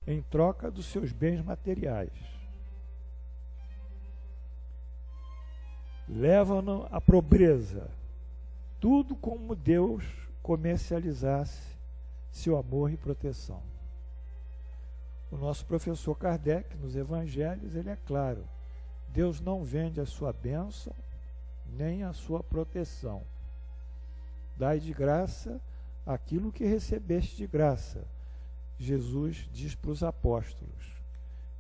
em troca dos seus bens materiais. Levam-no à pobreza, tudo como Deus comercializasse seu amor e proteção. O nosso professor Kardec, nos Evangelhos, ele é claro: Deus não vende a sua bênção, nem a sua proteção. Dai de graça aquilo que recebeste de graça. Jesus diz para os apóstolos: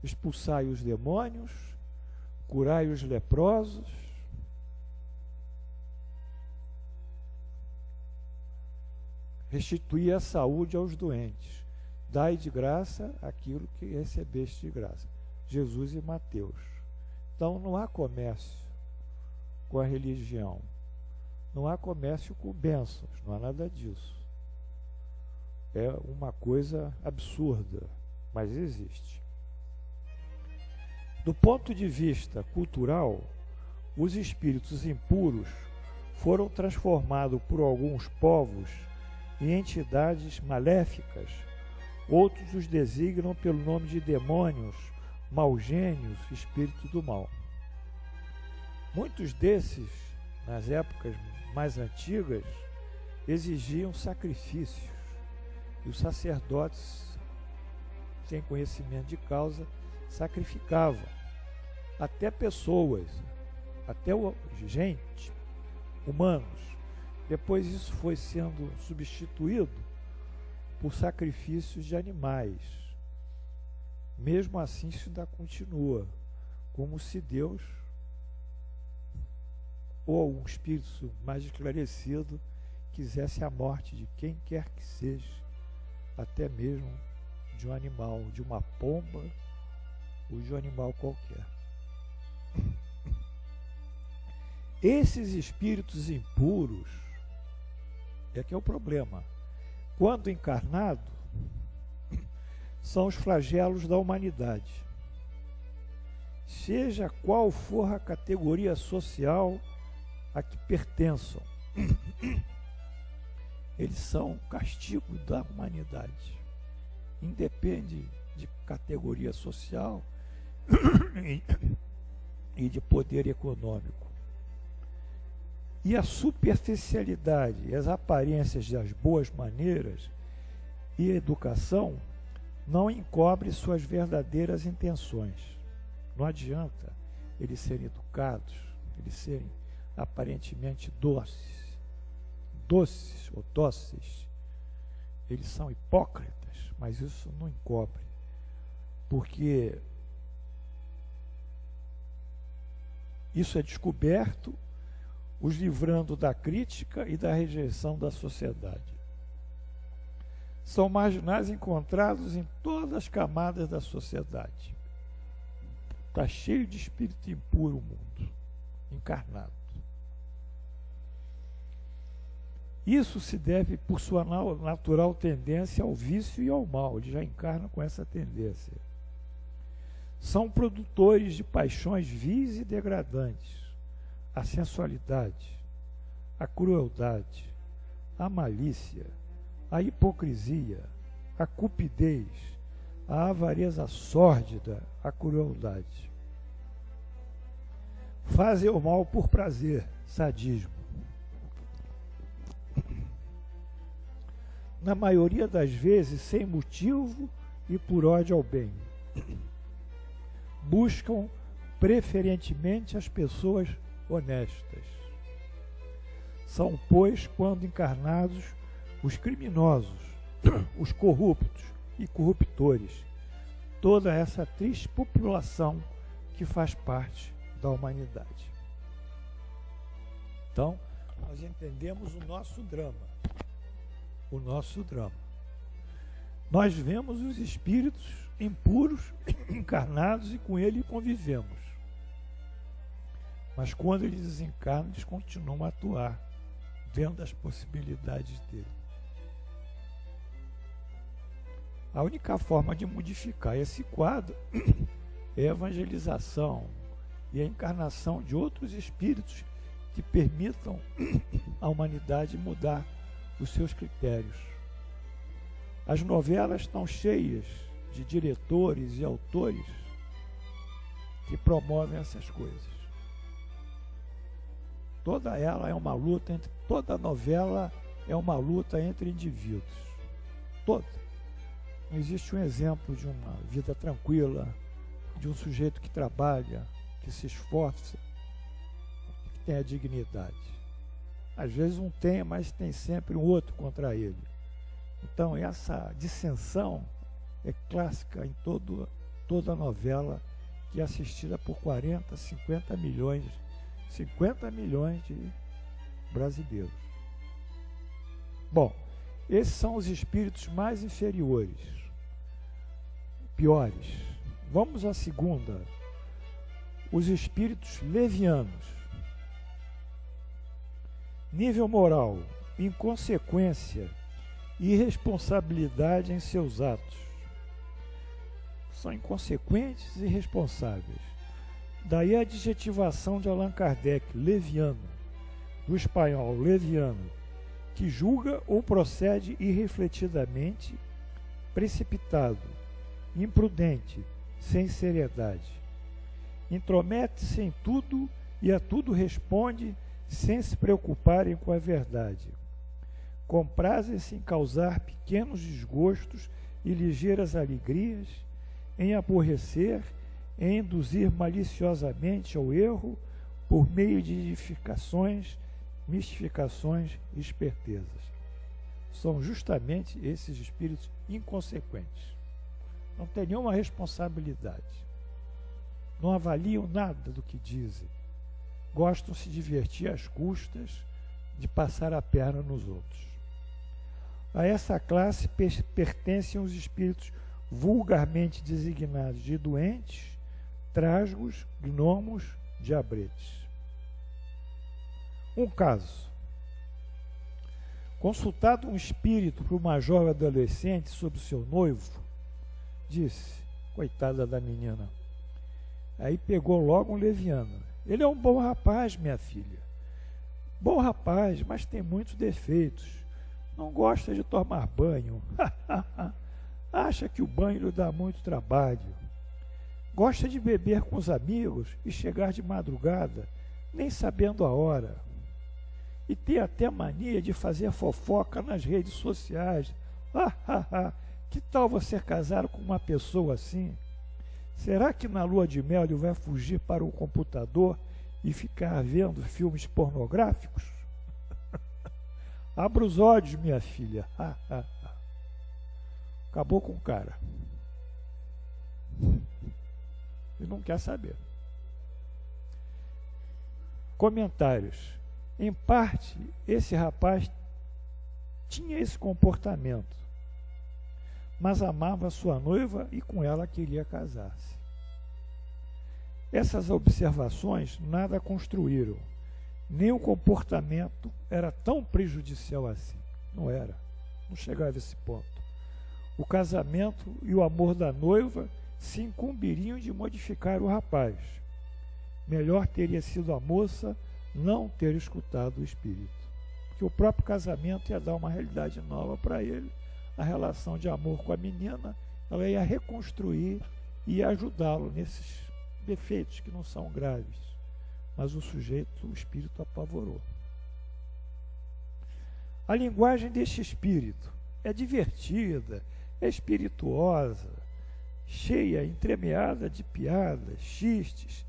expulsai os demônios, curai os leprosos, restitui a saúde aos doentes. Dai de graça aquilo que recebeste de graça. Jesus e Mateus. Então não há comércio com a religião. Não há comércio com bênçãos. Não há nada disso. É uma coisa absurda, mas existe. Do ponto de vista cultural, os espíritos impuros foram transformados por alguns povos em entidades maléficas. Outros os designam pelo nome de demônios, maugênios, espíritos do mal. Muitos desses, nas épocas mais antigas, exigiam sacrifícios, e os sacerdotes, sem conhecimento de causa, sacrificavam até pessoas, até gente, humanos. Depois isso foi sendo substituído por sacrifícios de animais. Mesmo assim, isso ainda continua, como se Deus ou algum espírito mais esclarecido quisesse a morte de quem quer que seja, até mesmo de um animal, de uma pomba ou de um animal qualquer. Esses espíritos impuros é que é o problema. Quando encarnado, são os flagelos da humanidade. Seja qual for a categoria social a que pertençam, eles são o castigo da humanidade. Independe de categoria social e de poder econômico. E a superficialidade, as aparências das boas maneiras e educação não encobre suas verdadeiras intenções. Não adianta eles serem educados, eles serem aparentemente doces ou dóceis. Eles são hipócritas, mas isso não encobre, porque isso é descoberto os livrando da crítica e da rejeição da sociedade. São marginais encontrados em todas as camadas da sociedade. Está cheio de espírito impuro o mundo, encarnado. Isso se deve por sua natural tendência ao vício e ao mal. Eles já encarnam com essa tendência. São produtores de paixões vis e degradantes. A sensualidade, a crueldade, a malícia, a hipocrisia, a cupidez, a avareza sórdida, a crueldade. Fazem o mal por prazer, sadismo. Na maioria das vezes, sem motivo e por ódio ao bem. Buscam preferentemente as pessoas honestas. São, pois, quando encarnados, os criminosos, os corruptos e corruptores, toda essa triste população que faz parte da humanidade. Então, nós entendemos o nosso drama. O nosso drama. Nós vemos os espíritos impuros encarnados e com ele convivemos. Mas quando eles desencarnam, eles continuam a atuar dentro das possibilidades dele. A única forma de modificar esse quadro é a evangelização e a encarnação de outros espíritos que permitam à humanidade mudar os seus critérios. As novelas estão cheias de diretores e autores que promovem essas coisas. Toda ela é uma luta toda novela é uma luta entre indivíduos. Toda. Não existe um exemplo de uma vida tranquila, de um sujeito que trabalha, que se esforça, que tem a dignidade. Às vezes um tem, mas tem sempre um outro contra ele. Então essa dissensão é clássica em toda novela que é assistida por 40, 50 milhões de brasileiros. Bom, esses são os espíritos mais inferiores, piores. Vamos à segunda, os espíritos levianos. Nível moral, inconsequência e irresponsabilidade em seus atos. São inconsequentes e irresponsáveis. Daí a adjetivação de Allan Kardec, leviano, do espanhol leviano, que julga ou procede irrefletidamente, precipitado, imprudente, sem seriedade. Intromete-se em tudo e a tudo responde sem se preocuparem com a verdade. Comprazem-se em causar pequenos desgostos e ligeiras alegrias, em aborrecer, em induzir maliciosamente ao erro por meio de edificações, mistificações e espertezas. São justamente esses espíritos inconsequentes. Não têm nenhuma responsabilidade. Não avaliam nada do que dizem. Gostam de se divertir às custas de passar a perna nos outros. A essa classe pertencem os espíritos vulgarmente designados de doentes, trasgos, gnomos, diabretes. Um caso. Consultado um espírito por uma jovem adolescente sobre o seu noivo, disse, coitada da menina, aí pegou logo um leviano. Ele é um bom rapaz, minha filha. Bom rapaz, mas tem muitos defeitos. Não gosta de tomar banho. Acha que o banho lhe dá muito trabalho. Gosta de beber com os amigos e chegar de madrugada, nem sabendo a hora. E tem até mania de fazer fofoca nas redes sociais. Que tal você casar com uma pessoa assim? Será que na lua de mel ele vai fugir para o computador e ficar vendo filmes pornográficos? Abra os olhos, minha filha. Acabou com o cara. Ele não quer saber. Comentários. Em parte, esse rapaz tinha esse comportamento, mas amava sua noiva e com ela queria casar-se. Essas observações nada construíram, nem o comportamento era tão prejudicial assim. Não era, não chegava a esse ponto. O casamento e o amor da noiva se incumbiriam de modificar o rapaz. Melhor teria sido a moça não ter escutado o espírito, porque o próprio casamento ia dar uma realidade nova para ele. A relação de amor com a menina, ela ia reconstruir e ajudá-lo nesses defeitos que não são graves, mas o sujeito, o espírito, apavorou. A linguagem deste espírito é divertida, é espirituosa, cheia, entremeada de piadas, xistes,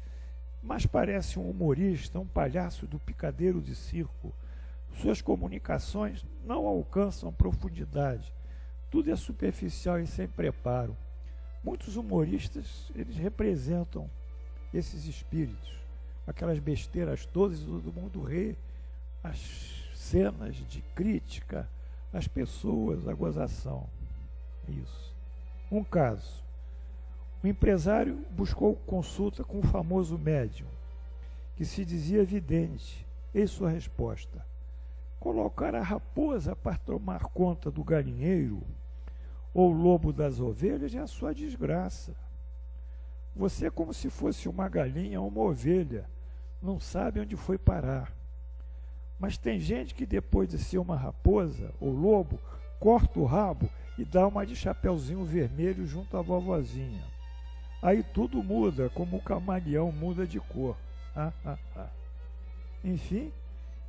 mas parece um humorista, um palhaço do picadeiro de circo. Suas comunicações não alcançam profundidade, tudo é superficial e sem preparo. Muitos humoristas, eles representam esses espíritos, aquelas besteiras todas do mundo rei, as cenas de crítica às pessoas, a gozação. Isso. Um caso. O empresário buscou consulta com o famoso médium, que se dizia vidente. Eis sua resposta: colocar a raposa para tomar conta do galinheiro ou o lobo das ovelhas é a sua desgraça. Você é como se fosse uma galinha ou uma ovelha, não sabe onde foi parar. Mas tem gente que depois de ser uma raposa ou lobo, corta o rabo e dá uma de chapeuzinho vermelho junto à vovozinha. Aí tudo muda, como o camaleão muda de cor. Enfim,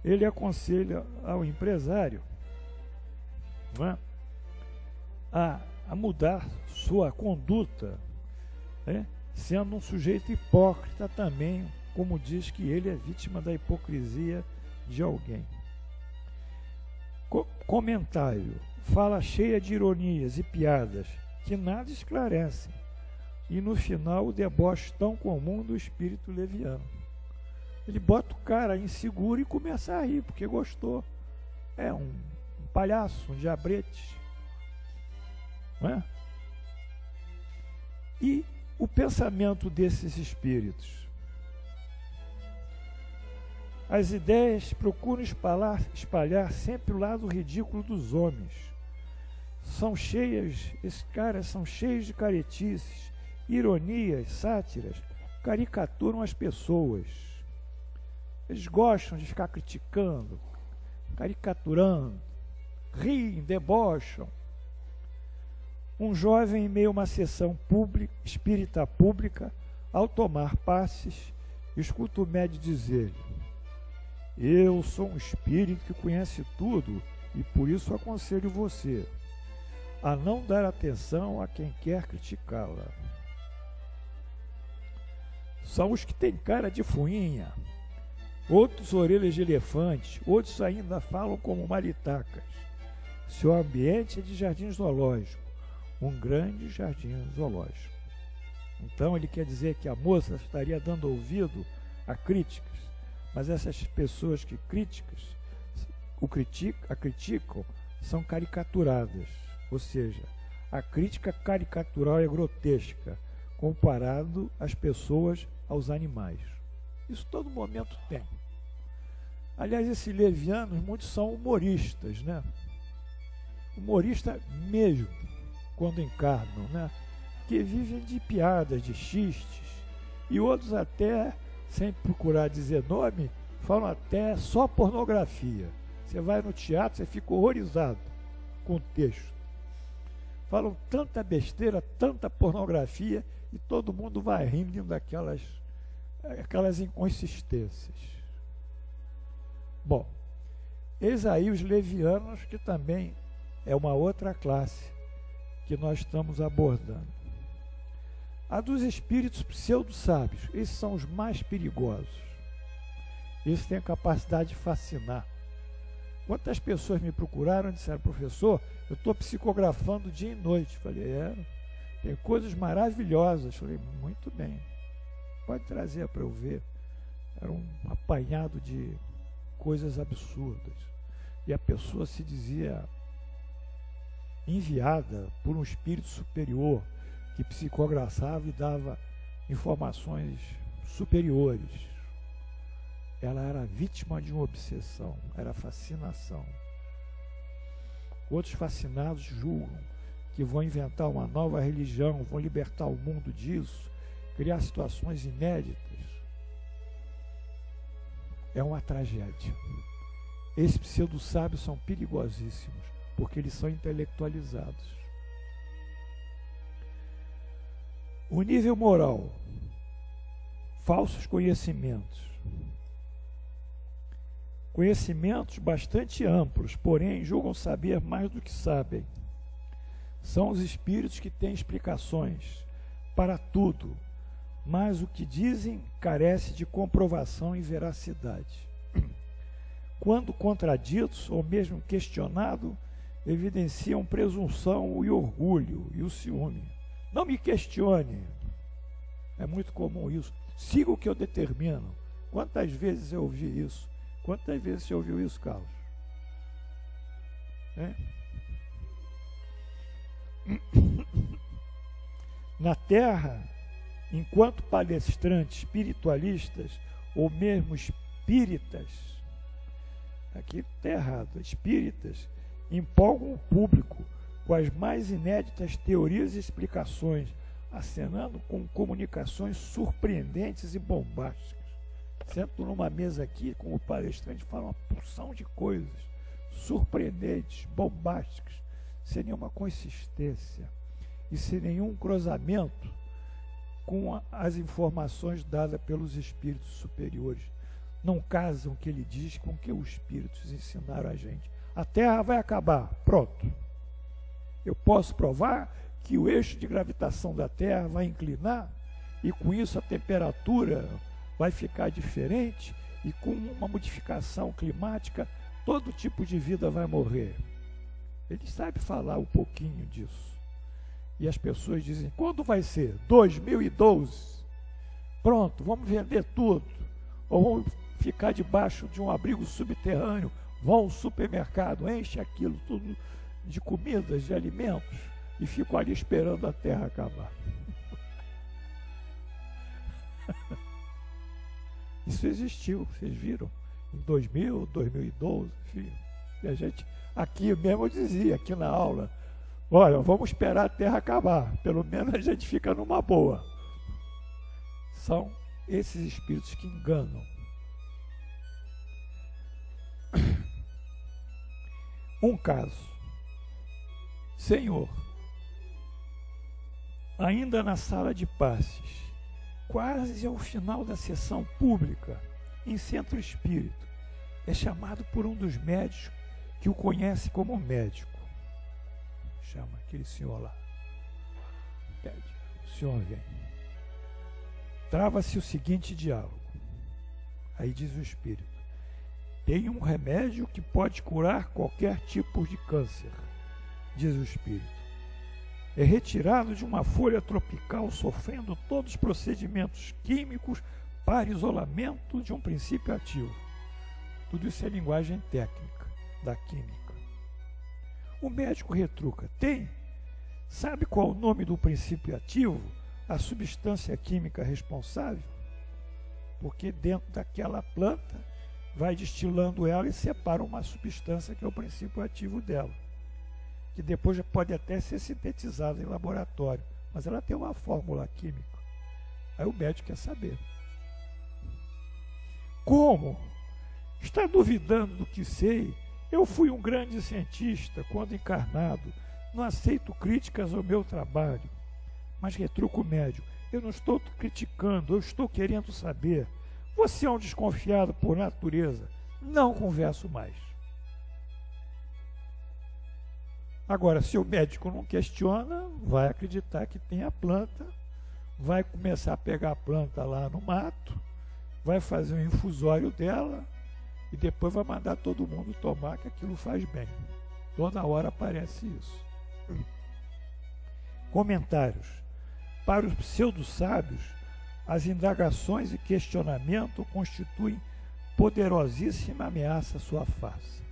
ele aconselha ao empresário, não é, a mudar sua conduta, sendo um sujeito hipócrita também, como diz que ele é vítima da hipocrisia de alguém. Comentário: fala cheia de ironias e piadas que nada esclarecem, e no final o deboche tão comum do espírito leviano. Ele bota o cara inseguro e começa a rir, porque gostou. É um palhaço, um diabrete. Não é? E o pensamento desses espíritos? As ideias procuram espalhar sempre o lado ridículo dos homens. São cheias, esses caras são cheios de caretices, ironias, sátiras, caricaturam as pessoas. Eles gostam de ficar criticando, caricaturando, riem, debocham. Um jovem, em meio a uma sessão espírita pública, ao tomar passes, escuta o médium dizer-lhe: eu sou um espírito que conhece tudo e por isso aconselho você a não dar atenção a quem quer criticá-la. São os que têm cara de fuinha, outros orelhas de elefante, outros ainda falam como maritacas. Seu ambiente é de jardim zoológico, um grande jardim zoológico. Então ele quer dizer que a moça estaria dando ouvido a críticas, mas essas pessoas que criticam são caricaturadas, ou seja, a crítica caricatural é grotesca, comparado às pessoas aos animais. Isso todo momento tem. Aliás, esses levianos, muitos são humoristas, né? Humorista mesmo, quando encarnam, né? Que vivem de piadas, de xistes, e outros até, sem procurar dizer nome, falam até só pornografia. Você vai no teatro, você fica horrorizado com o texto. Falam tanta besteira, tanta pornografia, e todo mundo vai rindo daquelas inconsistências. Bom, eis aí os levianos, que também é uma outra classe que nós estamos abordando. A dos espíritos pseudo-sábios, esses são os mais perigosos. Esses têm a capacidade de fascinar. Quantas pessoas me procuraram e disseram: professor, eu estou psicografando dia e noite. Falei: tem coisas maravilhosas. Falei: muito bem, pode trazer para eu ver. Era um apanhado de coisas absurdas. E a pessoa se dizia enviada por um espírito superior que psicografava e dava informações superiores. Ela era vítima de uma obsessão, era fascinação. Outros fascinados julgam que vão inventar uma nova religião, vão libertar o mundo disso, criar situações inéditas. É uma tragédia. Esses pseudo-sábios são perigosíssimos, porque eles são intelectualizados. O nível moral, falsos conhecimentos. Conhecimentos bastante amplos, porém julgam saber mais do que sabem. São os espíritos que têm explicações para tudo, mas o que dizem carece de comprovação e veracidade. Quando contraditos ou mesmo questionado, evidenciam presunção e orgulho e o ciúme. Não me questione. É muito comum isso. Siga o que eu determino. Quantas vezes eu ouvi isso? Quantas vezes você ouviu isso, Carlos? Na Terra, enquanto palestrantes espiritualistas, ou mesmo espíritas, aqui está errado, espíritas, empolgam o público com as mais inéditas teorias e explicações, acenando com comunicações surpreendentes e bombásticas. Sento numa mesa aqui com o palestrante, fala uma porção de coisas surpreendentes, bombásticas. sem nenhuma consistência e sem nenhum cruzamento com as informações dadas pelos espíritos superiores. Não casam o que ele diz com o que os espíritos ensinaram a gente. A Terra vai acabar, pronto. Eu posso provar que o eixo de gravitação da Terra vai inclinar e com isso a temperatura vai ficar diferente e com uma modificação climática todo tipo de vida vai morrer. Ele sabe falar um pouquinho disso. E as pessoas dizem, quando vai ser? 2012. Pronto, vamos vender tudo. Ou vamos ficar debaixo de um abrigo subterrâneo, vão ao supermercado, enche aquilo tudo de comidas, de alimentos, e ficam ali esperando a Terra acabar. Isso existiu, vocês viram? Em 2000, 2012, enfim. E a gente, aqui mesmo eu dizia, aqui na aula, olha, vamos esperar a Terra acabar, pelo menos a gente fica numa boa. São esses espíritos que enganam. Um caso. Senhor, ainda na sala de passes, quase ao final da sessão pública, em centro espírito, é chamado por um dos médicos que o conhece como médico. Chama aquele senhor lá. Pede, o senhor vem. Trava-se o seguinte diálogo. Aí diz o espírito: tem um remédio que pode curar qualquer tipo de câncer, diz o espírito. É retirado de uma folha tropical, sofrendo todos os procedimentos químicos para isolamento de um princípio ativo. Tudo isso é linguagem técnica da química. O médico retruca: tem? Sabe qual é o nome do princípio ativo? A substância química responsável? Porque dentro daquela planta vai destilando ela e separa uma substância que é o princípio ativo dela, que depois pode até ser sintetizada em laboratório, mas ela tem uma fórmula química. Aí o médico quer saber. Como? Está duvidando do que sei? Eu fui um grande cientista quando encarnado, não aceito críticas ao meu trabalho. Mas retruca o médico: eu não estou criticando, eu estou querendo saber. Você é um desconfiado por natureza, não converso mais. Agora, se o médico não questiona, vai acreditar que tem a planta, vai começar a pegar a planta lá no mato, vai fazer um infusório dela e depois vai mandar todo mundo tomar, que aquilo faz bem. Toda hora aparece isso. Comentários. Para os pseudo-sábios, as indagações e questionamento constituem poderosíssima ameaça à sua face.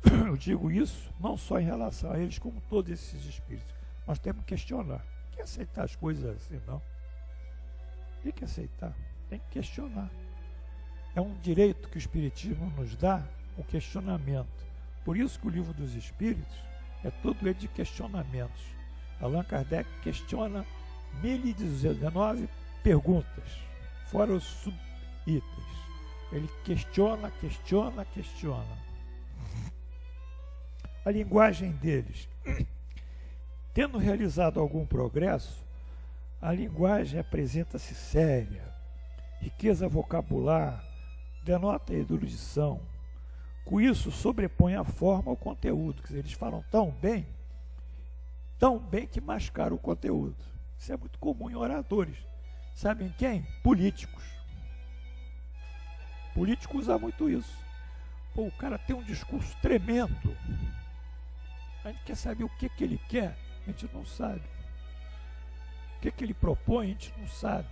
Eu digo isso não só em relação a eles, como todos esses espíritos. Nós temos que questionar. Não tem que aceitar as coisas assim, não. Tem que aceitar, tem que questionar. É um direito que o Espiritismo nos dá, o questionamento. Por isso que o Livro dos Espíritos é todo ele de questionamentos. Allan Kardec questiona 1019 perguntas, fora os sub-itens. Ele questiona. A linguagem deles, tendo realizado algum progresso, a linguagem apresenta-se séria, riqueza vocabular, denota erudição. Com isso, sobrepõe a forma ao conteúdo. Quer dizer, eles falam tão bem que mascaram o conteúdo. Isso é muito comum em oradores. Sabem quem? Políticos. Político usa muito isso. Pô, o cara tem um discurso tremendo. A gente quer saber o que ele quer, a gente não sabe. O que ele propõe, a gente não sabe.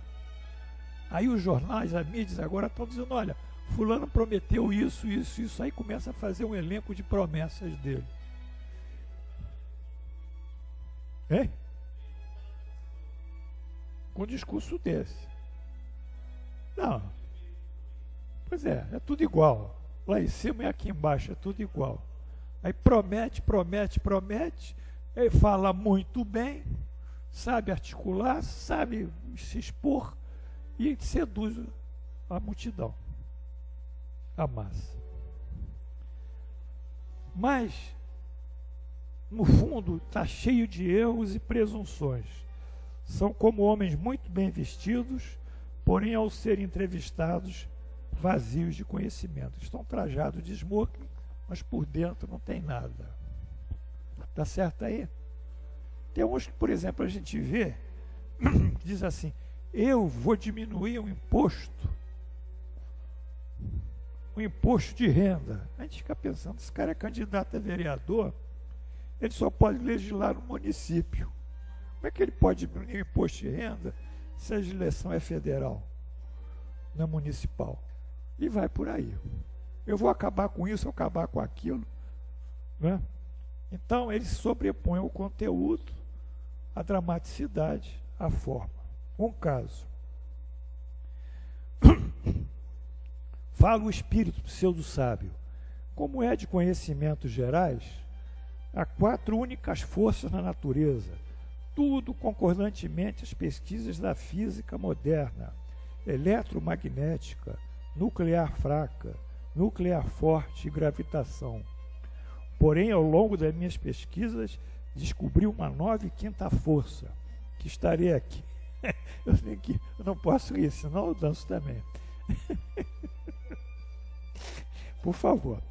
Aí os jornais, as mídias agora estão dizendo: olha, fulano prometeu isso. Aí começa a fazer um elenco de promessas dele. Hein? Com um discurso desse. Não. Pois é tudo igual. Lá em cima e aqui embaixo é tudo igual. Aí promete, aí fala muito bem, sabe articular, sabe se expor e seduz a multidão, a massa. Mas no fundo, está cheio de erros e presunções. São como homens muito bem vestidos, porém, ao serem entrevistados, vazios de conhecimento. Estão trajados de smoking, mas por dentro não tem nada. Tá certo aí? Tem uns que, por exemplo, a gente vê, diz assim, eu vou diminuir o imposto de renda. A gente fica pensando, esse cara é candidato a vereador, ele só pode legislar no município. Como é que ele pode diminuir o imposto de renda se a legislação é federal, não é municipal? E vai por aí. Eu vou acabar com isso, eu vou acabar com aquilo, né? Então, ele sobrepõe o conteúdo, a dramaticidade, a forma. Um caso. Fala o espírito pseudo-sábio. Como é de conhecimentos gerais, há 4 únicas forças na natureza, tudo concordantemente às pesquisas da física moderna: eletromagnética, nuclear fraca, nuclear forte e gravitação. Porém, ao longo das minhas pesquisas, descobri uma nova e quinta força, que estarei aqui. Eu não posso rir, senão eu danço também. Por favor,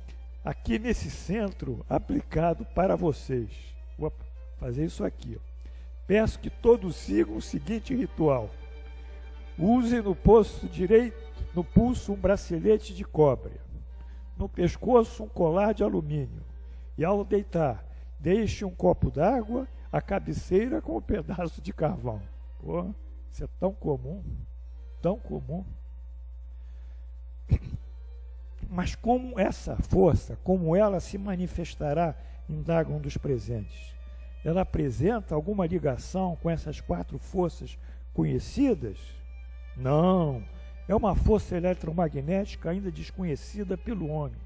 aqui nesse centro aplicado para vocês, vou fazer isso aqui. Peço que todos sigam o seguinte ritual. Usem no pulso direito, no pulso, um bracelete de cobre, no pescoço um colar de alumínio, e ao deitar, deixe um copo d'água à cabeceira com um pedaço de carvão. Pô, isso é tão comum, tão comum. Mas como essa força, como ela se manifestará, indaga um dos presentes. Ela apresenta alguma ligação com essas 4 forças conhecidas? Não, é uma força eletromagnética ainda desconhecida pelo homem.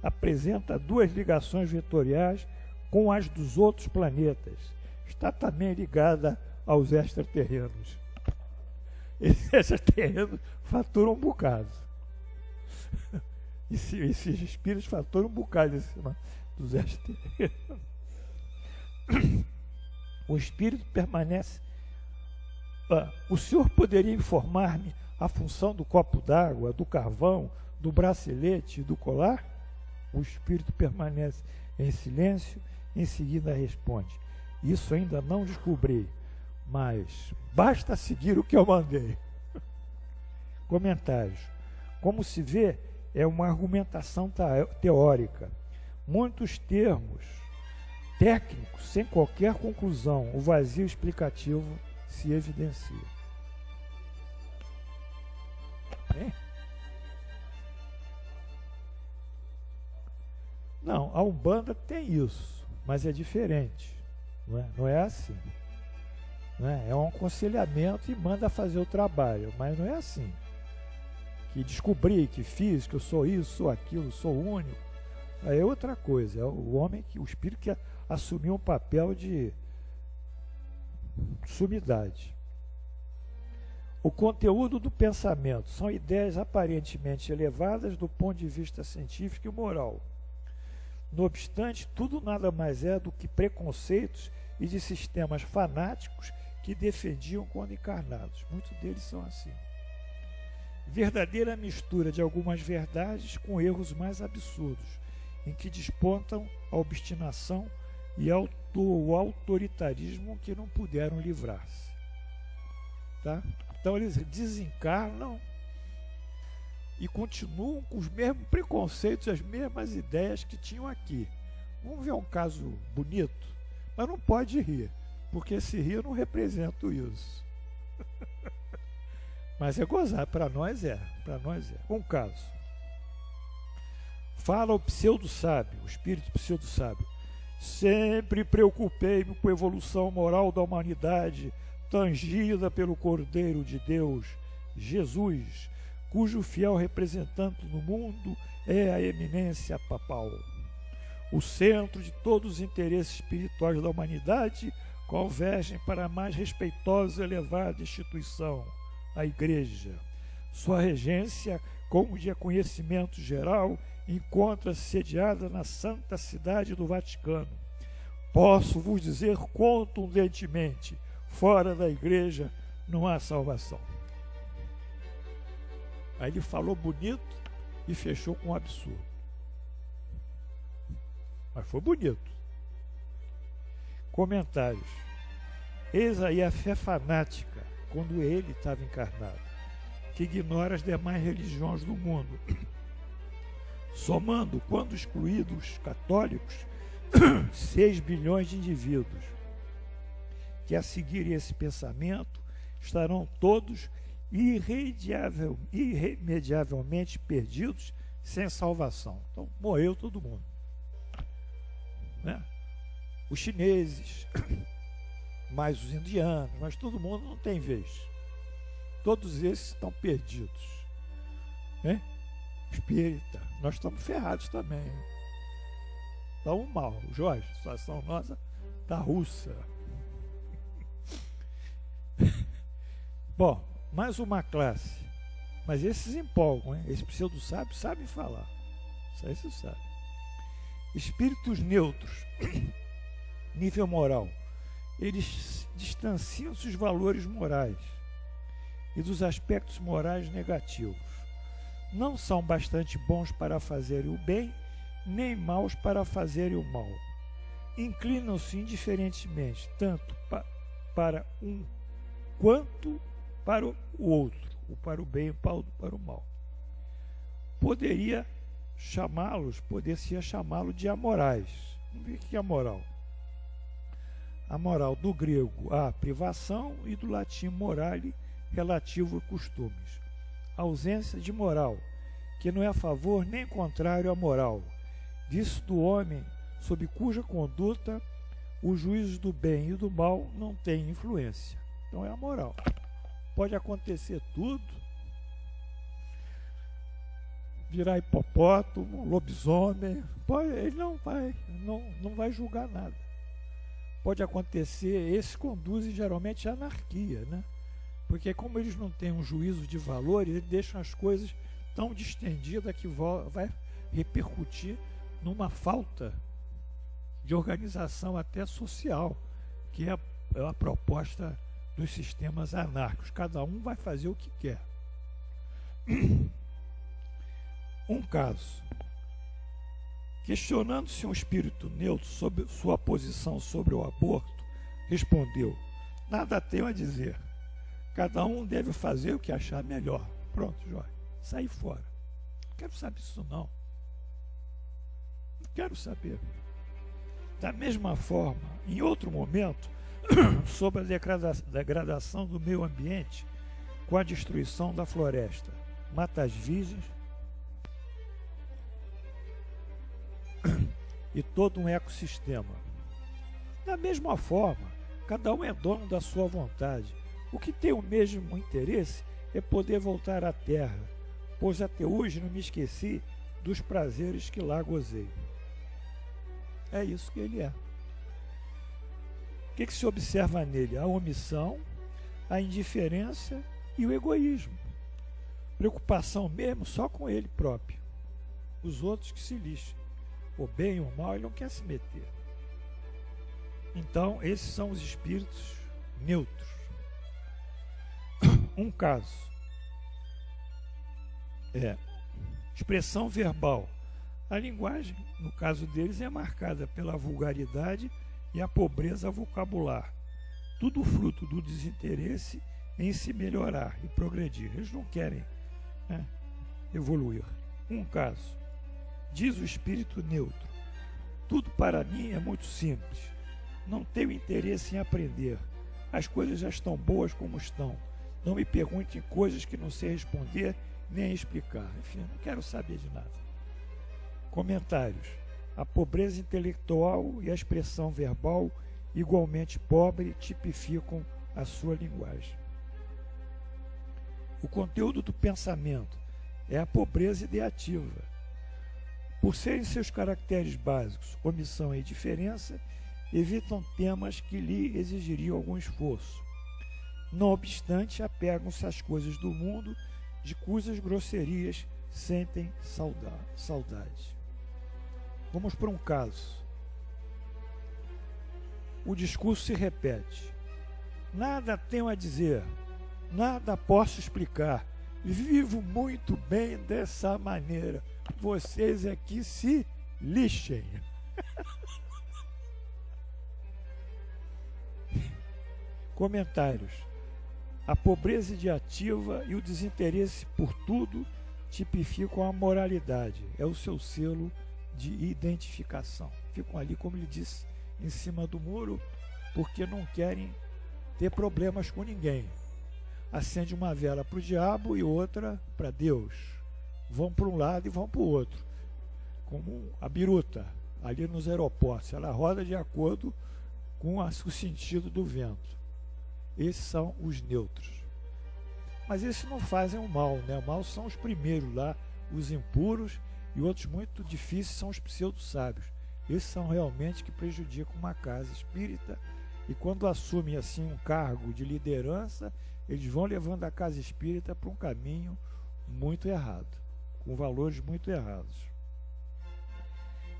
Apresenta 2 ligações vetoriais com as dos outros planetas. Está também ligada aos extraterrenos. Esses extraterrenos faturam um bocado. Esses espíritos faturam um bocado em cima dos extraterrenos. O espírito permanece. O senhor poderia informar-me a função do copo d'água, do carvão, do bracelete e do colar? O espírito permanece em silêncio, em seguida responde: isso ainda não descobri, mas basta seguir o que eu mandei. Comentários. Como se vê, é uma argumentação teórica. Muitos termos técnicos, sem qualquer conclusão, o vazio explicativo se evidencia. Não, a Umbanda tem isso, mas é diferente. Não é assim. Não é? É um aconselhamento e manda fazer o trabalho, mas não é assim. Que descobri, que fiz, que eu sou isso, sou aquilo, sou único. Aí é outra coisa, é o homem, o espírito que assumiu um papel de sumidade. O conteúdo do pensamento são ideias aparentemente elevadas do ponto de vista científico e moral. No obstante, tudo nada mais é do que preconceitos e de sistemas fanáticos que defendiam quando encarnados. Muitos deles são assim. Verdadeira mistura de algumas verdades com erros mais absurdos, em que despontam a obstinação e o autoritarismo que não puderam livrar-se. Tá? Então eles desencarnam e continuam com os mesmos preconceitos, as mesmas ideias que tinham aqui. Vamos ver um caso bonito, mas não pode rir, porque se rir eu não represento isso. Mas é gozar, para nós é. Um caso. Fala o pseudo-sábio, o espírito pseudo-sábio. Sempre preocupei-me com a evolução moral da humanidade, tangida pelo Cordeiro de Deus, Jesus, cujo fiel representante no mundo é a eminência papal. O centro de todos os interesses espirituais da humanidade convergem para a mais respeitosa e elevada instituição, a Igreja. Sua regência, como de conhecimento geral, encontra-se sediada na Santa Cidade do Vaticano. Posso vos dizer contundentemente, fora da igreja não há salvação. Aí ele falou bonito e fechou com um absurdo. Mas foi bonito. Comentários. Eis aí a fé fanática, quando ele estava encarnado, que ignora as demais religiões do mundo. Somando, quando excluídos católicos, 6 bilhões de indivíduos, que a seguirem esse pensamento estarão todos irremediavelmente perdidos, sem salvação. Então morreu todo mundo, né? Os chineses, mais os indianos, mas todo mundo não tem vez. Todos esses estão perdidos, né? Espírita, nós estamos ferrados também. Estamos mal, Jorge, a situação nossa está russa. Bom, mais uma classe. Mas esses empolgam, hein? Esses pseudo-sábios sabem falar. Isso aí você sabe. Espíritos neutros, nível moral. Eles distanciam-se dos valores morais e dos aspectos morais negativos. Não são bastante bons para fazerem o bem, nem maus para fazerem o mal. Inclinam-se indiferentemente, tanto para um quanto para o outro, ou para o bem ou para o mal. Poderia chamá-los de amorais. Vamos ver o que é moral. A moral do grego, a privação, e do latim morale, relativo a costumes. A ausência de moral, que não é a favor nem contrário à moral. Disso do homem, sob cuja conduta os juízos do bem e do mal não têm influência. Então é a moral. Pode acontecer tudo, virar hipopótamo, lobisomem, ele não vai julgar nada. Pode acontecer, esses conduzem geralmente à anarquia, né? Porque como eles não têm um juízo de valores, eles deixam as coisas tão distendidas que vai repercutir numa falta de organização até social, que é a proposta dos sistemas anárquicos. Cada um vai fazer o que quer. Um caso. Questionando-se um espírito neutro sobre sua posição sobre o aborto, respondeu: nada tenho a dizer. Cada um deve fazer o que achar melhor. Pronto, Jorge. Sai fora. Não quero saber disso não. Não quero saber. Da mesma forma, em outro momento, sobre a degradação do meio ambiente com a destruição da floresta, matas virgens e todo um ecossistema. Da mesma forma, cada um é dono da sua vontade. O que tem o mesmo interesse é poder voltar à terra, pois até hoje não me esqueci dos prazeres que lá gozei. É isso que ele é. O que se observa nele? A omissão, a indiferença e o egoísmo. Preocupação mesmo só com ele próprio. Os outros que se lixem. O bem e o mal, ele não quer se meter. Então, esses são os espíritos neutros. Um caso. Expressão verbal. A linguagem, no caso deles, é marcada pela vulgaridade e a pobreza vocabular. Tudo fruto do desinteresse em se melhorar e progredir. Eles não querem, né, evoluir. Um caso. Diz o espírito neutro: tudo para mim é muito simples. Não tenho interesse em aprender. As coisas já estão boas como estão. Não me perguntem coisas que não sei responder nem explicar. Enfim, não quero saber de nada. Comentários. A pobreza intelectual e a expressão verbal, igualmente pobre, tipificam a sua linguagem. O conteúdo do pensamento é a pobreza ideativa. Por serem seus caracteres básicos, omissão e indiferença, evitam temas que lhe exigiriam algum esforço. Não obstante, apegam-se às coisas do mundo, de cujas grosserias sentem saudade. Vamos para um caso. o discurso se repete. Nada tenho a dizer, nada posso explicar. Vivo muito bem dessa maneira. Vocês aqui se lixem. Comentários. A pobreza ideativa e o desinteresse por tudo tipificam a moralidade. É o seu selo de identificação. Ficam ali, como ele disse, em cima do muro, porque não querem ter problemas com ninguém. Acende uma vela para o diabo e outra para Deus. Vão para um lado e vão para o outro. Como a biruta, ali nos aeroportos. Ela roda de acordo com o sentido do vento. Esses são os neutros. Mas esses não fazem o mal, né? O mal são os primeiros lá, os impuros, e outros muito difíceis são os pseudo-sábios. Esses são realmente que prejudicam uma casa espírita, e quando assumem assim um cargo de liderança, eles vão levando a casa espírita para um caminho muito errado, com valores muito errados.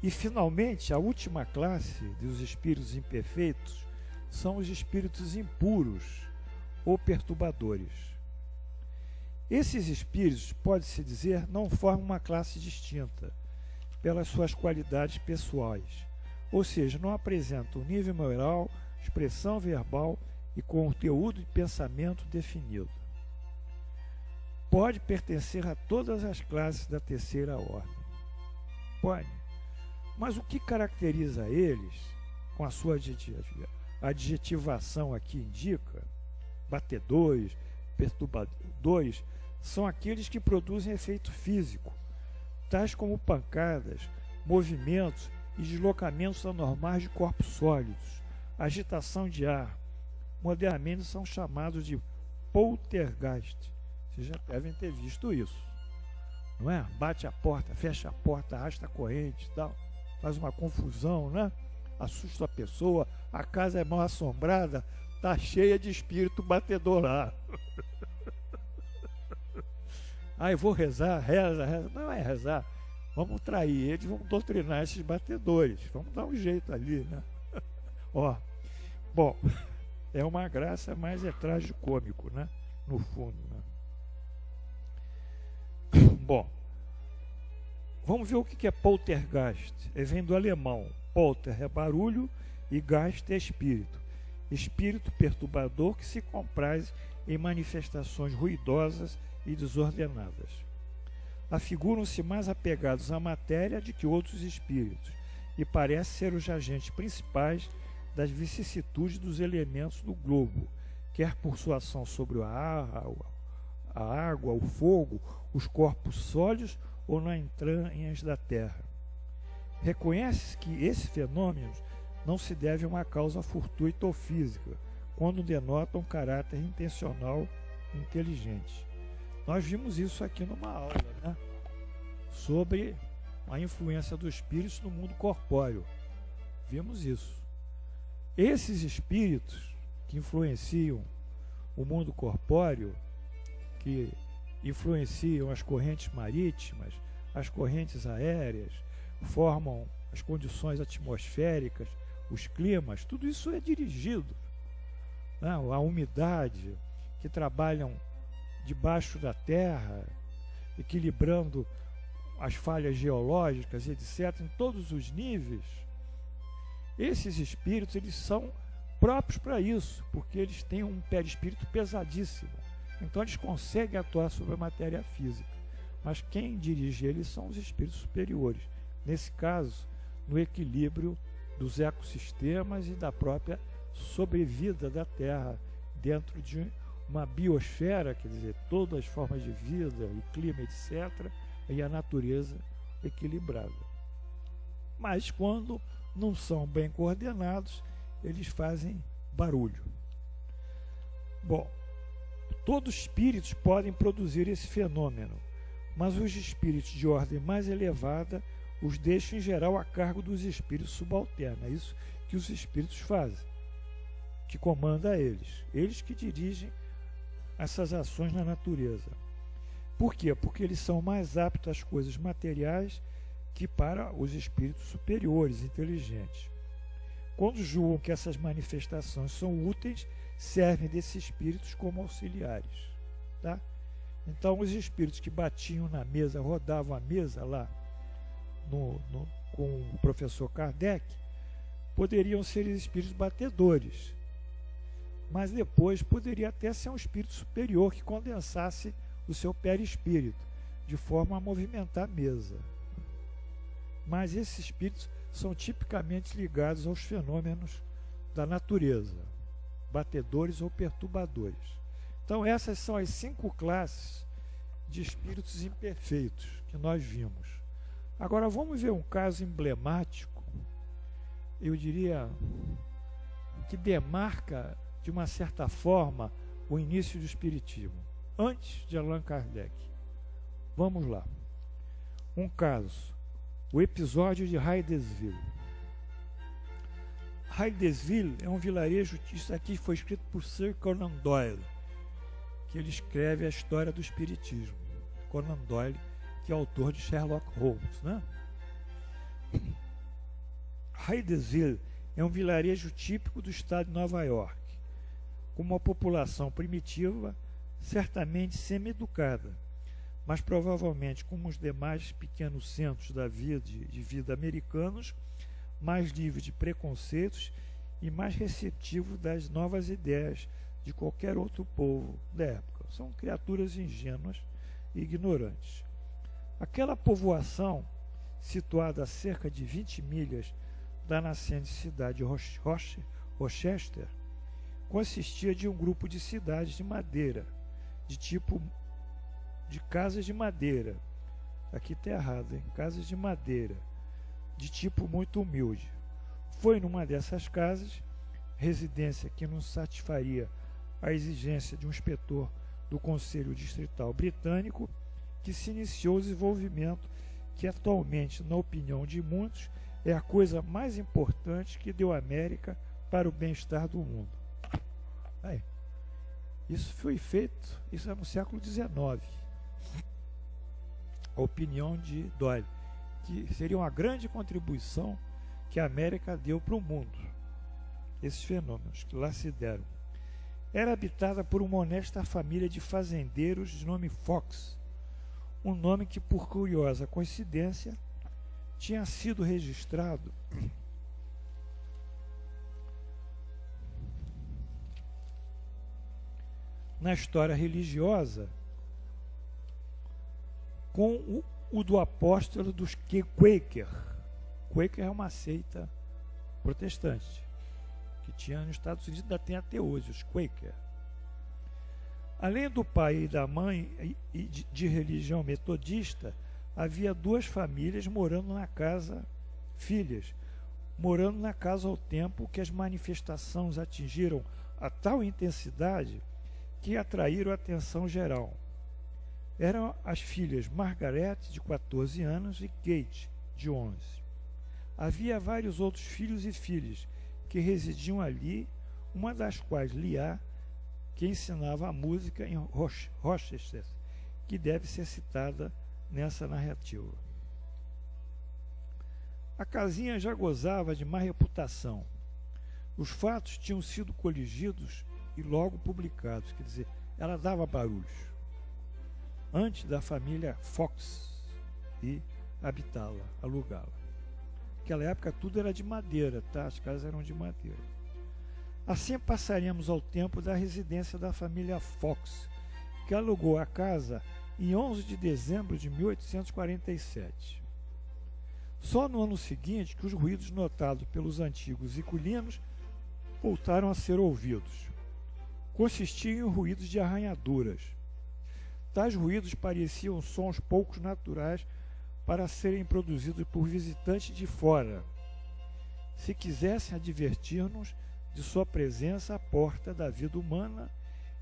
E finalmente, a última classe dos espíritos imperfeitos são os espíritos impuros ou perturbadores. Esses espíritos, pode-se dizer, não formam uma classe distinta pelas suas qualidades pessoais, ou seja, não apresentam nível moral, expressão verbal e conteúdo de pensamento definido. Pode pertencer a todas as classes da terceira ordem. Pode. Mas o que caracteriza eles, com a sua adjetivação aqui indica, batedores, perturbadores, são aqueles que produzem efeito físico, tais como pancadas, movimentos e deslocamentos anormais de corpos sólidos, agitação de ar. Modernamente são chamados de poltergeist. Vocês já devem ter visto isso, não é? Bate a porta, fecha a porta, arrasta a corrente e tal, faz uma confusão, né? Assusta a pessoa, a casa é mal assombrada, está cheia de espírito batedor lá. Eu vou rezar, reza. Não é rezar. Vamos trair eles, vamos doutrinar esses batedores. Vamos dar um jeito ali, né? Bom, é uma graça, mas é tragicômico, né? No fundo, né? Bom, vamos ver o que é poltergeist. Vem do alemão. Polter é barulho e geist é espírito. Espírito perturbador que se compraz em manifestações ruidosas e desordenadas. Afiguram-se mais apegados à matéria do que outros espíritos e parecem ser os agentes principais das vicissitudes dos elementos do globo, quer por sua ação sobre a água, o fogo, os corpos sólidos ou nas entranhas da terra. Reconhece que esse fenômeno não se deve a uma causa fortuita ou física, quando denota um caráter intencional e inteligente. Nós vimos isso aqui numa aula, né? Sobre a influência dos espíritos no mundo corpóreo. Vimos isso. Esses espíritos que influenciam o mundo corpóreo, que influenciam as correntes marítimas, as correntes aéreas, formam as condições atmosféricas, os climas, tudo isso é dirigido, né? A umidade, que trabalham debaixo da terra, equilibrando as falhas geológicas, etc., em todos os níveis. Esses espíritos, eles são próprios para isso, porque eles têm um perispírito pesadíssimo. Então eles conseguem atuar sobre a matéria física. Mas quem dirige eles são os espíritos superiores. Nesse caso, no equilíbrio dos ecossistemas e da própria sobrevida da Terra dentro de uma biosfera, quer dizer, todas as formas de vida, o clima, etc., e a natureza equilibrada. Mas quando não são bem coordenados, eles fazem barulho. Bom, todos os espíritos podem produzir esse fenômeno, mas os espíritos de ordem mais elevada os deixam em geral a cargo dos espíritos subalternos. É isso que os espíritos fazem, que comanda eles. Eles que dirigem essas ações na natureza. Por quê? Porque eles são mais aptos às coisas materiais que para os espíritos superiores, inteligentes. Quando julgam que essas manifestações são úteis, servem desses espíritos como auxiliares. Tá? Então, os espíritos que batiam na mesa, rodavam a mesa lá com o professor Kardec, poderiam ser espíritos batedores, mas depois poderia até ser um espírito superior que condensasse o seu perispírito, de forma a movimentar a mesa. Mas esses espíritos são tipicamente ligados aos fenômenos da natureza, batedores ou perturbadores. Então essas são as 5 classes de espíritos imperfeitos que nós vimos. Agora vamos ver um caso emblemático, eu diria, que demarca de uma certa forma o início do espiritismo, antes de Allan Kardec. Vamos lá. Um caso, o episódio de Hydesville. Hydesville é um vilarejo, isso aqui foi escrito por Sir Conan Doyle, que ele escreve a história do espiritismo. Conan Doyle, que é autor de Sherlock Holmes, né? Hydesville é um vilarejo típico do estado de Nova York, com uma população primitiva, certamente semi-educada, mas provavelmente, como os demais pequenos centros de vida americanos, mais livre de preconceitos e mais receptivo das novas ideias de qualquer outro povo da época. São criaturas ingênuas e ignorantes. Aquela povoação, situada a cerca de 20 milhas da nascente cidade de Rochester, consistia de um grupo de cidades de madeira, de casas de madeira. Aqui está errado, hein? Casas de madeira, de tipo muito humilde. Foi numa dessas casas, residência que não satisfaria a exigência de um inspetor do Conselho Distrital Britânico, que se iniciou o desenvolvimento que atualmente, na opinião de muitos, é a coisa mais importante que deu a América para o bem-estar do mundo. Aí, isso foi feito, isso é no século XIX. A opinião de Doyle, que seria uma grande contribuição que a América deu para o mundo. Esses fenômenos que lá se deram. Era habitada por uma honesta família de fazendeiros de nome Fox, um nome que, por curiosa coincidência, tinha sido registrado na história religiosa com o do apóstolo dos Quaker. Quaker é uma seita protestante que tinha nos Estados Unidos, ainda tem até hoje, os Quaker. Além do pai e da mãe e de religião metodista, havia 2 famílias morando na casa, filhas, morando na casa ao tempo que as manifestações atingiram a tal intensidade que atraíram a atenção geral. Eram as filhas Margaret, de 14 anos, e Kate, de 11. Havia vários outros filhos e filhas que residiam ali, uma das quais, Leah, que ensinava a música em Rochester, que deve ser citada nessa narrativa. A casinha já gozava de má reputação. Os fatos tinham sido coligidos e logo publicados, quer dizer, ela dava barulhos, antes da família Fox ir habitá-la, alugá-la. Naquela época tudo era de madeira, tá? As casas eram de madeira. Assim passaríamos ao tempo da residência da família Fox, que alugou a casa em 11 de dezembro de 1847. Só no ano seguinte que os ruídos notados pelos antigos inquilinos voltaram a ser ouvidos. Consistiam em ruídos de arranhaduras. Tais ruídos pareciam sons poucos naturais para serem produzidos por visitantes de fora, se quisessem advertir-nos de sua presença à porta da vida humana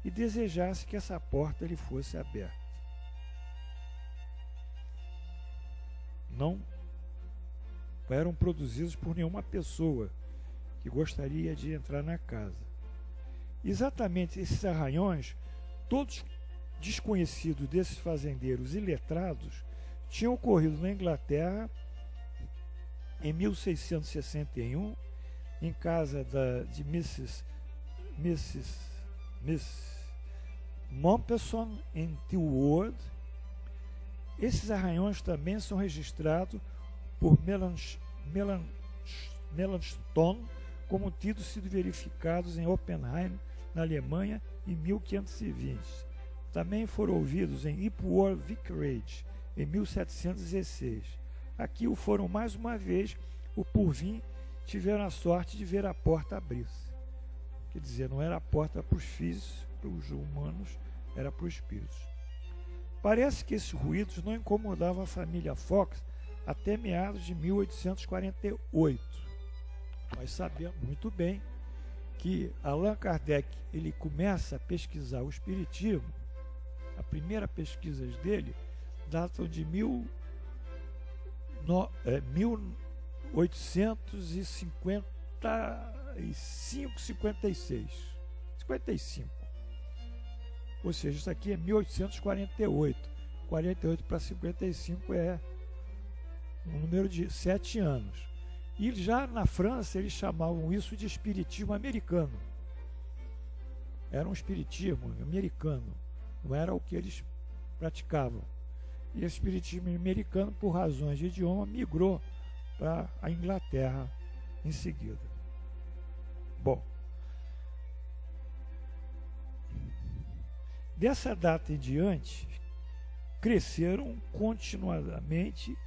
e desejasse que essa porta lhe fosse aberta. Não eram produzidos por nenhuma pessoa que gostaria de entrar na casa. Exatamente esses arranhões, todos desconhecidos desses fazendeiros iletrados, tinham ocorrido na Inglaterra em 1661 em casa de Mrs. Mompesson em Tilwood. Esses arranhões também são registrados por Melanchthon como tendo sido verificados em Oppenheim, na Alemanha, em 1520. Também foram ouvidos em Ipswich Vicarage, em 1716. Aqui o foram mais uma vez, o porvim tiveram a sorte de ver a porta abrir-se. Quer dizer, não era a porta para os físicos, para os humanos, era para os espíritos. Parece que esses ruídos não incomodavam a família Fox até meados de 1848. Nós sabemos muito bem que Allan Kardec ele começa a pesquisar o espiritismo. A primeira pesquisa dele datam de 1855, 55. Ou seja, isso aqui é 1848. 48 para 55 é um número de 7 anos. E já na França eles chamavam isso de espiritismo americano. Era um espiritismo americano, não era o que eles praticavam. E esse espiritismo americano, por razões de idioma, migrou para a Inglaterra em seguida. Bom, dessa data em diante, cresceram continuadamente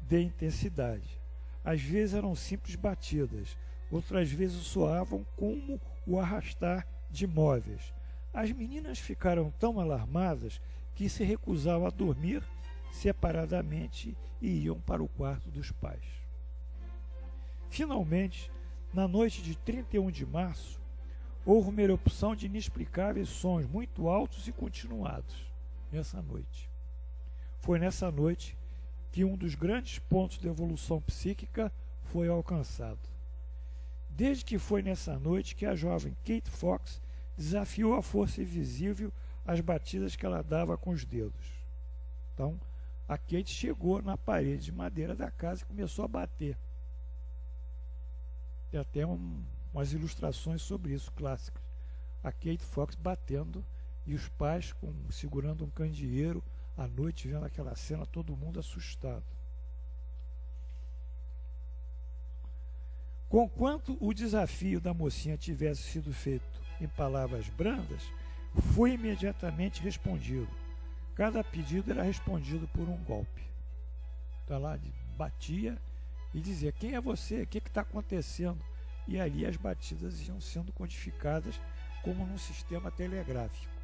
de intensidade. Às vezes eram simples batidas, outras vezes soavam como o arrastar de móveis. As meninas ficaram tão alarmadas que se recusavam a dormir separadamente e iam para o quarto dos pais. Finalmente, na noite de 31 de março, houve uma erupção de inexplicáveis sons muito altos e continuados nessa noite. Foi nessa noite que um dos grandes pontos de evolução psíquica foi alcançado. Desde que foi nessa noite que a jovem Kate Fox desafiou a força invisível às batidas que ela dava com os dedos. Então, a Kate chegou na parede de madeira da casa e começou a bater. Tem até umas ilustrações sobre isso, clássicas. A Kate Fox batendo e os pais segurando um candeeiro à noite, vendo aquela cena, todo mundo assustado. Conquanto o desafio da mocinha tivesse sido feito em palavras brandas, foi imediatamente respondido. Cada pedido era respondido por um golpe. Então lá batia e dizia: quem é você? O que está acontecendo? E ali as batidas iam sendo codificadas como num sistema telegráfico.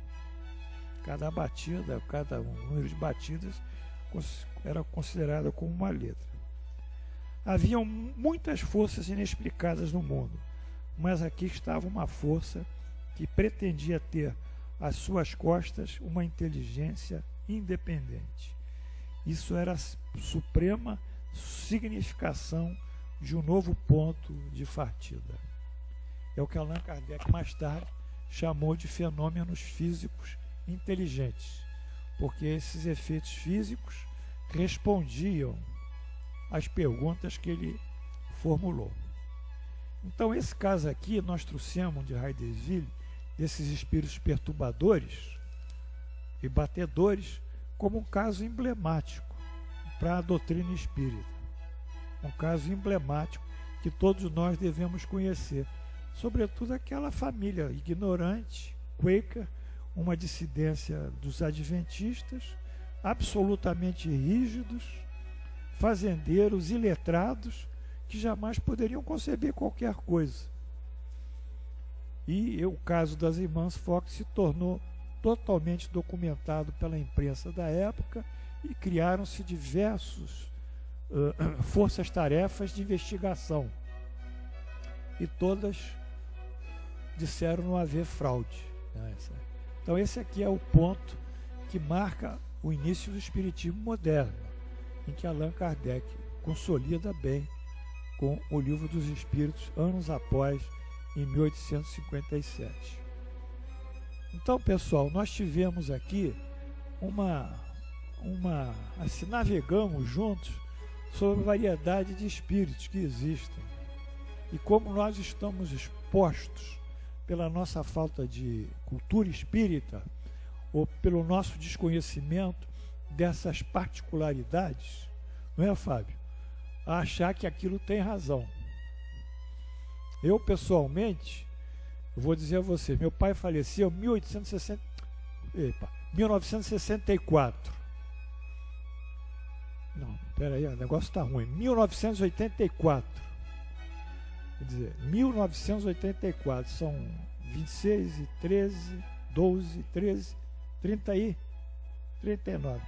Cada batida, cada número de batidas era considerada como uma letra. Haviam muitas forças inexplicadas no mundo, mas aqui estava uma força que pretendia ter às suas costas uma inteligência independente. Isso era a suprema significação de um novo ponto de partida. É o que Allan Kardec mais tarde chamou de fenômenos físicos inteligentes, porque esses efeitos físicos respondiam às perguntas que ele formulou. Então, esse caso aqui nós trouxemos de Hydesville, desses espíritos perturbadores e batedores, como um caso emblemático para a doutrina espírita. Um caso emblemático que todos nós devemos conhecer, sobretudo aquela família ignorante, Quaker, uma dissidência dos adventistas, absolutamente rígidos, fazendeiros, iletrados, que jamais poderiam conceber qualquer coisa. E o caso das irmãs Fox se tornou totalmente documentado pela imprensa da época e criaram-se diversos forças-tarefas de investigação. E todas disseram não haver fraude. Então esse aqui é o ponto que marca o início do espiritismo moderno, em que Allan Kardec consolida bem com o Livro dos Espíritos, anos após, em 1857. Então, pessoal, nós tivemos aqui assim, navegamos juntos sobre a variedade de espíritos que existem. E como nós estamos expostos pela nossa falta de cultura espírita, ou pelo nosso desconhecimento dessas particularidades, não é, Fábio? A achar que aquilo tem razão. Eu, pessoalmente, eu vou dizer a você, meu pai faleceu em 1964. Não, peraí, o negócio está ruim. 1984. Quer dizer, 1984 são 26 e 13, 12, 13, 30 e 39.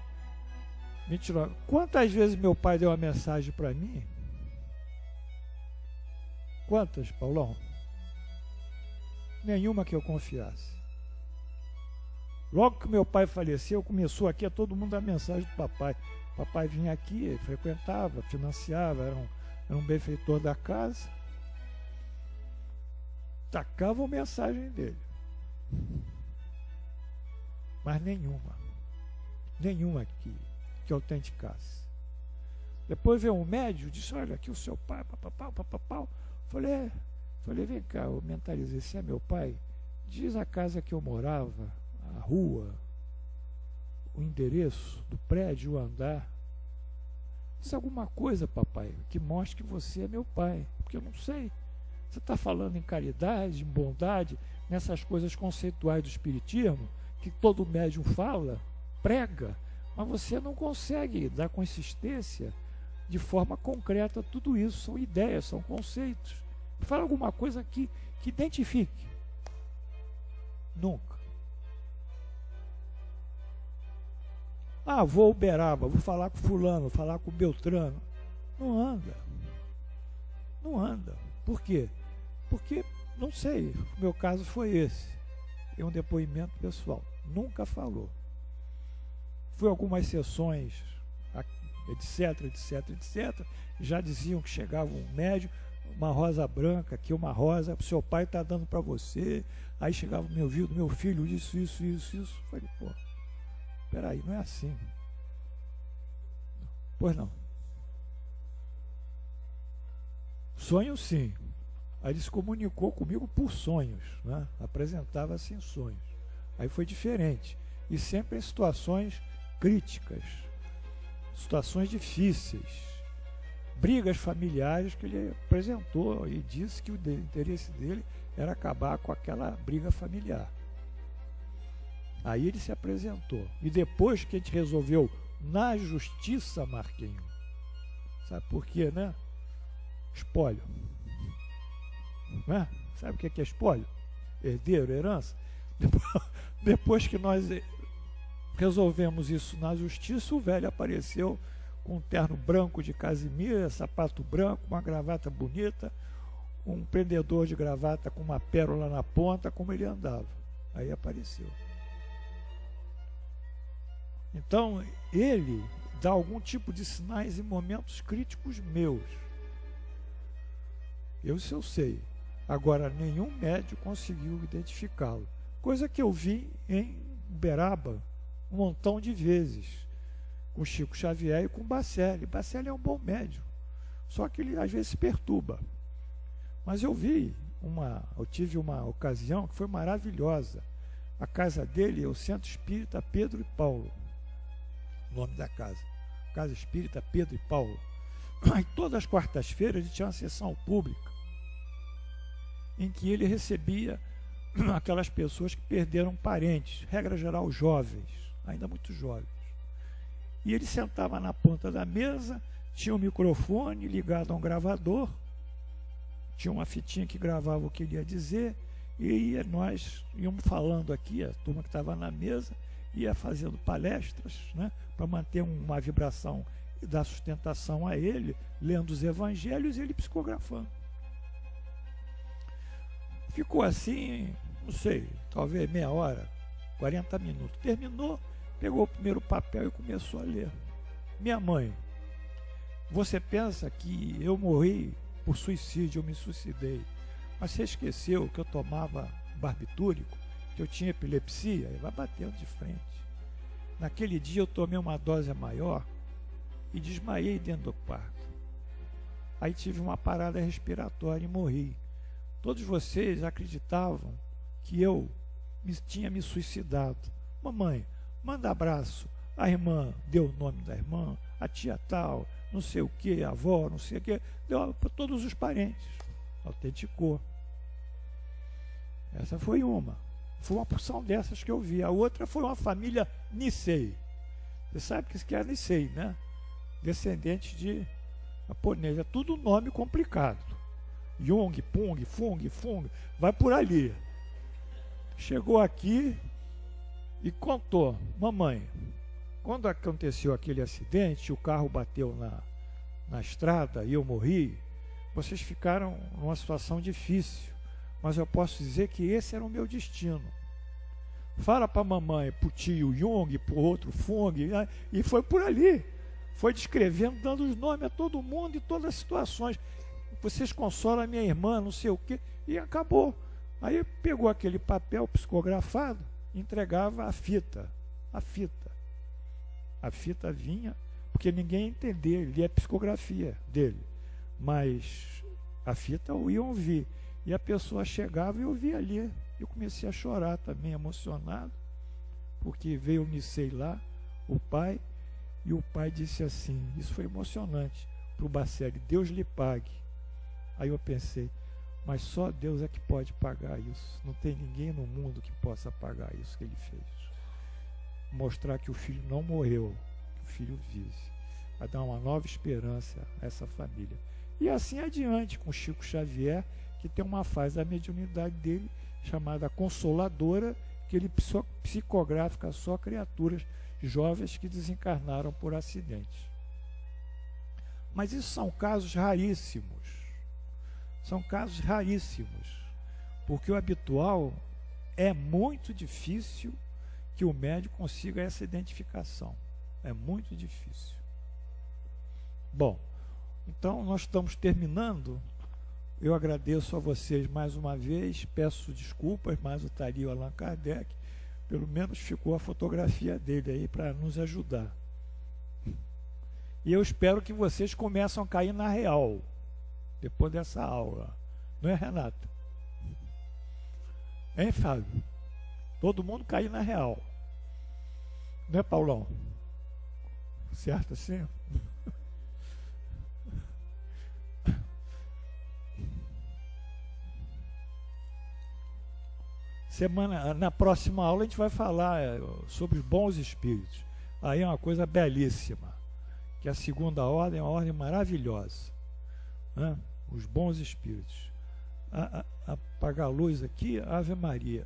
29. Quantas vezes meu pai deu uma mensagem para mim? Quantas, Paulão? Nenhuma que eu confiasse. Logo que meu pai faleceu, começou aqui a todo mundo a mensagem do papai. Papai vinha aqui, frequentava, financiava, era um benfeitor da casa. Tacavam mensagem dele. Mas nenhuma que autenticasse. Depois veio um médium, disse, olha aqui o seu pai, papapau. Falei, vem cá, eu mentalizei, se é meu pai, diz a casa que eu morava, a rua, o endereço do prédio, o andar. Diz alguma coisa, papai, que mostre que você é meu pai, porque eu não sei. Você está falando em caridade, em bondade, nessas coisas conceituais do espiritismo, que todo médium fala, prega, mas você não consegue dar consistência de forma concreta a tudo isso. São ideias, são conceitos. Fala alguma coisa que identifique. Nunca. Vou ao Uberaba, vou falar com fulano, vou falar com Beltrano. Não anda. Não anda. Por quê? Porque, não sei, o meu caso foi esse. É um depoimento pessoal. Nunca falou. Fui a algumas sessões, etc. Já diziam que chegava um médium, uma rosa branca, aqui uma rosa, o seu pai está dando para você. Aí chegava me ouviu do meu filho, isso. Falei, pô, peraí, não é assim. Pois não. Sonho sim. Aí ele se comunicou comigo por sonhos, né? Apresentava-se em sonhos. Aí foi diferente. E sempre em situações críticas, situações difíceis, brigas familiares que ele apresentou e disse que o interesse dele era acabar com aquela briga familiar. Aí ele se apresentou. E depois que a gente resolveu na justiça, Marquinho, sabe por quê, né? Espólio. Né? Sabe o que é espólio? Herdeiro, herança? Depois que nós resolvemos isso na justiça, o velho apareceu com um terno branco de casimira, sapato branco, uma gravata bonita, um prendedor de gravata com uma pérola na ponta, como ele andava. Aí apareceu. Então, ele dá algum tipo de sinais em momentos críticos meus. Isso eu sei. Agora, nenhum médium conseguiu identificá-lo. Coisa que eu vi em Uberaba um montão de vezes, com Chico Xavier e com Bacelli. Bacelli é um bom médium, só que ele às vezes se perturba. Mas eu tive uma ocasião que foi maravilhosa. A casa dele é o Centro Espírita Pedro e Paulo, o nome da casa. Casa Espírita Pedro e Paulo. Aí todas as quartas-feiras ele tinha uma sessão pública em que ele recebia aquelas pessoas que perderam parentes, regra geral jovens, ainda muito jovens. E ele sentava na ponta da mesa, tinha um microfone ligado a um gravador, tinha uma fitinha que gravava o que ele ia dizer, e nós íamos falando aqui, a turma que estava na mesa, ia fazendo palestras, né, para manter uma vibração e dar sustentação a ele, lendo os evangelhos e ele psicografando. Ficou assim, não sei, talvez meia hora, 40 minutos. Terminou, pegou o primeiro papel e começou a ler. Minha mãe, você pensa que eu morri por suicídio, eu me suicidei, mas você esqueceu que eu tomava barbitúrico, que eu tinha epilepsia? Vai batendo de frente. Naquele dia eu tomei uma dose maior e desmaiei dentro do quarto. Aí tive uma parada respiratória e morri. Todos vocês acreditavam que eu tinha me suicidado. Mamãe, manda abraço. A irmã deu o nome da irmã, a tia tal, não sei o que, a avó, não sei o que, deu para todos os parentes. Autenticou. Essa foi uma. Foi uma porção dessas que eu vi. A outra foi uma família Nisei. Você sabe que isso que é Nisei, né? Descendente de japonês. É tudo nome complicado. Jung, Pung, Fung, Fung. Vai por ali. Chegou aqui e contou. Mamãe, quando aconteceu aquele acidente, o carro bateu na estrada e eu morri, vocês ficaram numa situação difícil. Mas eu posso dizer que esse era o meu destino. Fala para a mamãe, para o tio Jung, para o outro Fung, né? E foi por ali. Foi descrevendo, dando os nomes a todo mundo e todas as situações. Vocês consolam a minha irmã, não sei o quê, e acabou. Aí pegou aquele papel psicografado, entregava a fita. A fita. A fita vinha, porque ninguém ia entender, ele é psicografia dele. Mas a fita o iam ouvir. E a pessoa chegava e eu via ali. Eu comecei a chorar também, emocionado, porque veio o Nisei lá, o pai, e o pai disse assim, isso foi emocionante para o Bacelli, Deus lhe pague. Aí eu pensei, mas só Deus é que pode pagar isso. Não tem ninguém no mundo que possa pagar isso que ele fez. Mostrar que o filho não morreu, que o filho vive. Vai dar uma nova esperança a essa família. E assim adiante com Chico Xavier, que tem uma fase da mediunidade dele chamada Consoladora, que ele psicografa só criaturas jovens que desencarnaram por acidente. Mas isso são casos raríssimos. São casos raríssimos, porque o habitual é muito difícil que o médium consiga essa identificação. É muito difícil. Bom, então nós estamos terminando. Eu agradeço a vocês mais uma vez, peço desculpas, mas o Tari Allan Kardec, pelo menos ficou a fotografia dele aí para nos ajudar. E eu espero que vocês começem a cair na real, depois dessa aula. Não é, Renata? Hein, Fábio? Todo mundo cair na real. Não é, Paulão? Certo assim? Na próxima aula a gente vai falar sobre os bons espíritos. Aí é uma coisa belíssima, que a segunda ordem é uma ordem maravilhosa, né? Os bons espíritos. Apagar a luz aqui, Ave Maria.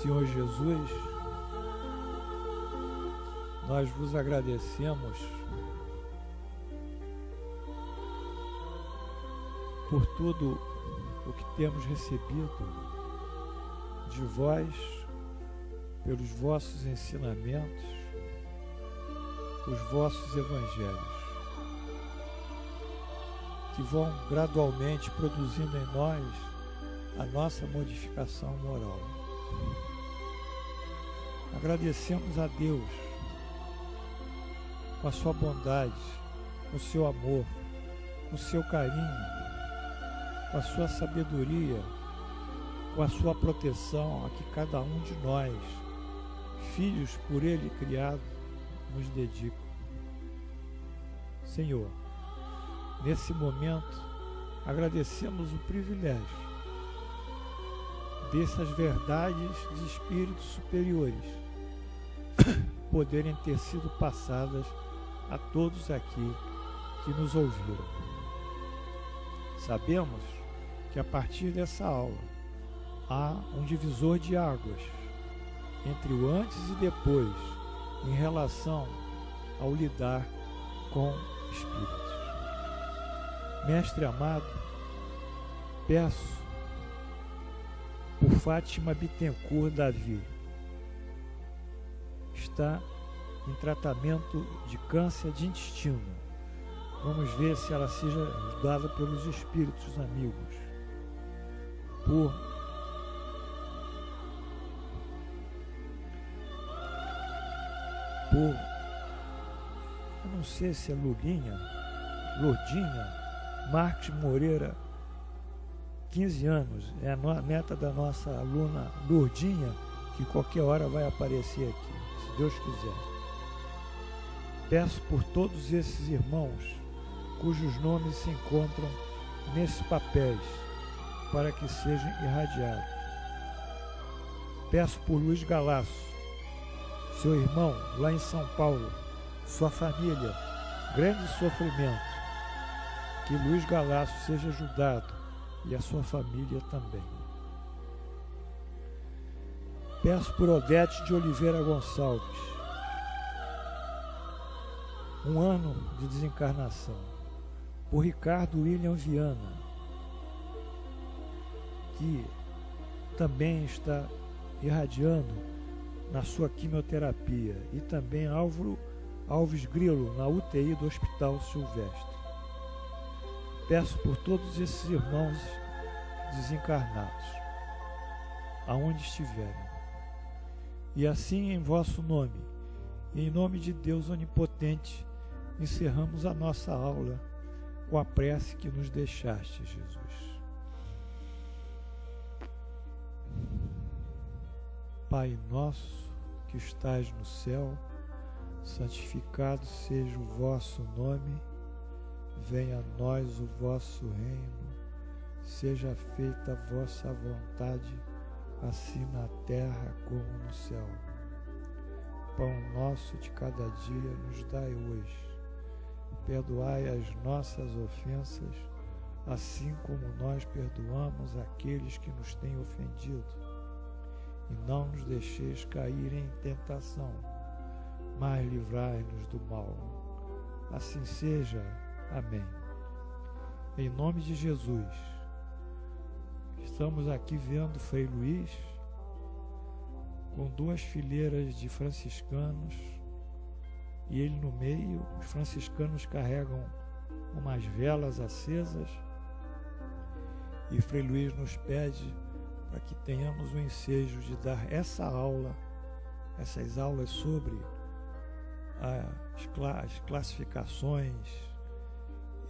Senhor Jesus, nós vos agradecemos por tudo o que temos recebido de vós, pelos vossos ensinamentos, os vossos evangelhos, que vão gradualmente produzindo em nós a nossa modificação moral. Agradecemos a Deus com a sua bondade, com o seu amor, com o seu carinho, com a sua sabedoria, com a sua proteção a que cada um de nós, filhos por Ele criados, nos dedica. Senhor, nesse momento, agradecemos o privilégio dessas verdades de espíritos superiores poderem ter sido passadas a todos aqui que nos ouviram. Sabemos que a partir dessa aula há um divisor de águas entre o antes e depois em relação ao lidar com espíritos. Mestre amado, peço por Fátima Bittencourt Davi, está em tratamento de câncer de intestino. Vamos ver se ela seja ajudada pelos espíritos amigos. Eu não sei se é Lurdinha Marques Moreira, 15 anos, é a neta da nossa aluna Lurdinha, que qualquer hora vai aparecer aqui, se Deus quiser. Peço por todos esses irmãos cujos nomes se encontram nesses papéis, para que sejam irradiados. Peço por Luiz Galasso, seu irmão lá em São Paulo, sua família, grande sofrimento, que Luiz Galasso seja ajudado e a sua família também. Peço por Odete de Oliveira Gonçalves, 1 ano de desencarnação. Por Ricardo William Viana, que também está irradiando na sua quimioterapia, e também Álvaro Alves Grilo, na UTI do Hospital Silvestre. Peço por todos esses irmãos desencarnados, aonde estiverem. E assim, em vosso nome, e em nome de Deus Onipotente, encerramos a nossa aula com a prece que nos deixaste, Jesus. Pai nosso que estais no céu, santificado seja o vosso nome, venha a nós o vosso reino, seja feita a vossa vontade, assim na terra como no céu. Pão nosso de cada dia nos dai hoje. Perdoai as nossas ofensas, assim como nós perdoamos aqueles que nos têm ofendido. E não nos deixeis cair em tentação, mas livrai-nos do mal. Assim seja. Amém. Em nome de Jesus, estamos aqui vendo Frei Luiz com 2 fileiras de franciscanos e ele no meio. Os franciscanos carregam umas velas acesas e Frei Luiz nos pede para que tenhamos o ensejo de dar essa aula, essas aulas sobre as classificações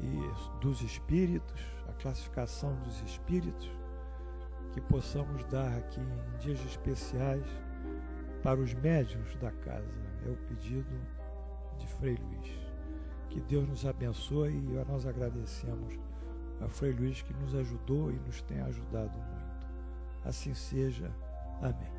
e dos espíritos, a classificação dos espíritos, que possamos dar aqui em dias especiais para os médiuns da casa. É o pedido de Frei Luiz. Que Deus nos abençoe, e nós agradecemos a Frei Luiz que nos ajudou e nos tem ajudado muito. Assim seja. Amém.